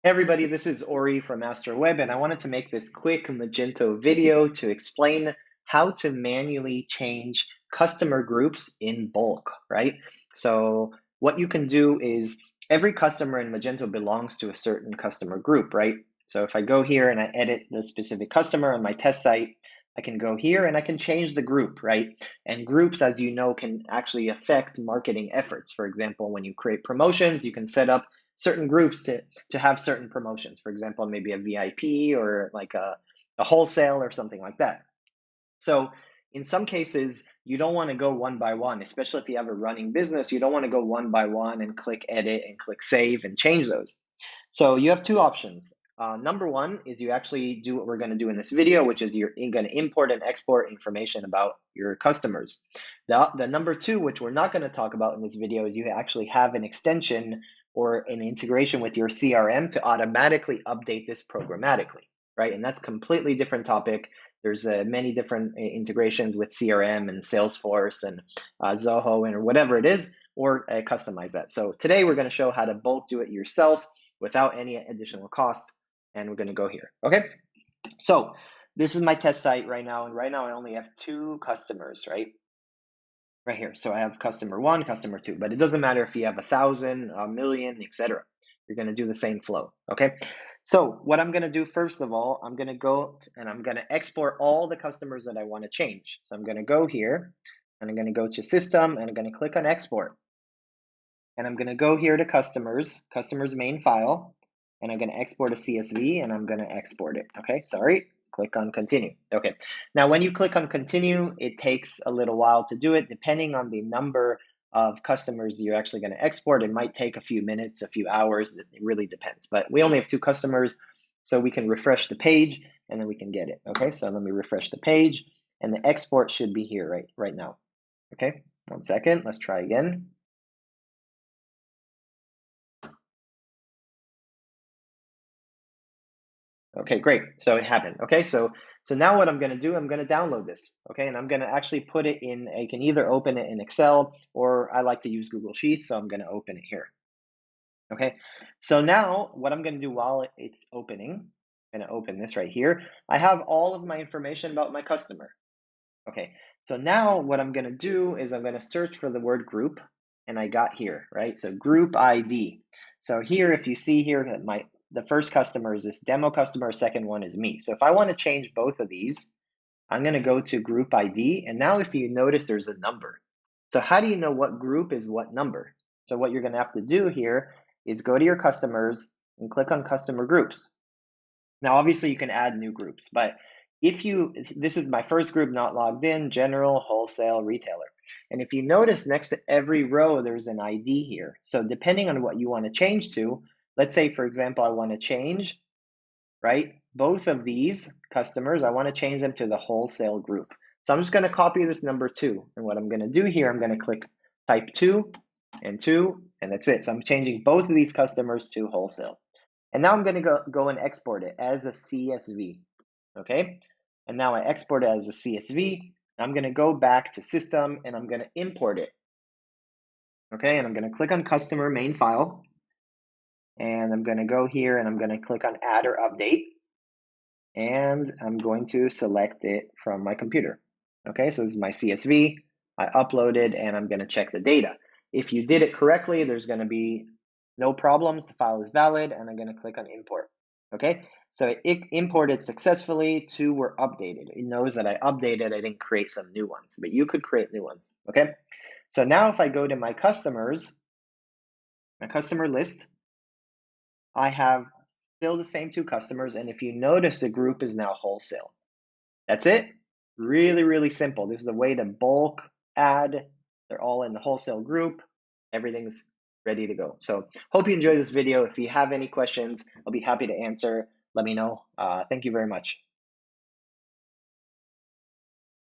Hey everybody, this is Ori from MasterWeb, and I wanted to make this quick Magento video to explain how to manually change customer groups in bulk, right? So what you can do is every customer in Magento belongs to a certain customer group, right? So if I go here and I edit the specific customer on my test site, I can go here and I can change the group, right? And groups, as you know, can actually affect marketing efforts. For example, when you create promotions, you can set up certain groups to have certain promotions. For example, maybe a VIP or like a wholesale or something like that. So in some cases, you don't want to go one by one, especially if you have a running business. You don't want to go one by one and click edit and click save and change those. So you have two options. Number one is you actually do what we're going to do in this video, which is you're going to import and export information about your customers. The number two, which we're not going to talk about in this video, is you actually have an extension or an integration with your CRM to automatically update this programmatically, right? And that's a completely different topic. There's many different integrations with CRM and Salesforce and Zoho and or whatever it is, or customize that. So today we're going to show how to bulk do it yourself without any additional cost. And we're going to go here. Okay. So this is my test site right now. And right now I only have two customers, right? Right here. So I have customer one, customer two, but it doesn't matter if you have 1,000, a million, etc. You're going to do the same flow. Okay. So what I'm going to do, first of all, I'm going to go and I'm going to export all the customers that I want to change. So I'm going to go here and I'm going to go to system and I'm going to click on export. And I'm going to go here to customers main file, and I'm going to export a CSV and I'm going to export it. Okay, sorry, click on continue. Okay, now when you click on continue, it takes a little while to do it. Depending on the number of customers you're actually going to export, it might take a few minutes, a few hours. It really depends. But we only have two customers, so we can refresh the page and then we can get it. Okay, so let me refresh the page and the export should be here right now. Okay, 1 second, let's try again. Okay, great. So it happened. Okay, so now what I'm going to do, I'm going to download this. Okay, and I'm going to actually put it in. I can either open it in Excel or I like to use Google Sheets, so I'm going to open it here. Okay, so now what I'm going to do while it's opening, I'm going to open this right here. I have all of my information about my customer. Okay, so now what I'm going to do is I'm going to search for the word group, and I got here, right? So group ID. So here, if you see here that the first customer is this demo customer, second one is me. So if I want to change both of these, I'm going to go to group ID, and now if you notice, there's a number. So how do you know what group is what number? So what you're going to have to do here is go to your customers and click on customer groups. Now, obviously, you can add new groups, but this is my first group not logged in, general, wholesale, retailer. And if you notice next to every row, there's an ID here. So depending on what you want to change to, let's say, for example, I want to change, right? Both of these customers, I want to change them to the wholesale group. So I'm just going to copy this number 2. And what I'm going to do here, I'm going to click type 2 and 2, and that's it. So I'm changing both of these customers to wholesale. And now I'm going to go and export it as a CSV, okay? And now I export it as a CSV. I'm going to go back to system and I'm going to import it, okay? And I'm going to click on customer main file. And I'm going to go here and I'm going to click on add or update. And I'm going to select it from my computer. Okay, so this is my CSV. I uploaded and I'm going to check the data. If you did it correctly, there's going to be no problems. The file is valid and I'm going to click on import. Okay, so it imported successfully. 2 were updated. It knows that I updated. I didn't create some new ones, but you could create new ones. Okay, so now if I go to my customers, my customer list, I have still the same 2 customers. And if you notice, the group is now wholesale. That's it. Really, really simple. This is a way to bulk add. They're all in the wholesale group. Everything's ready to go. So hope you enjoyed this video. If you have any questions, I'll be happy to answer. Let me know. Thank you very much.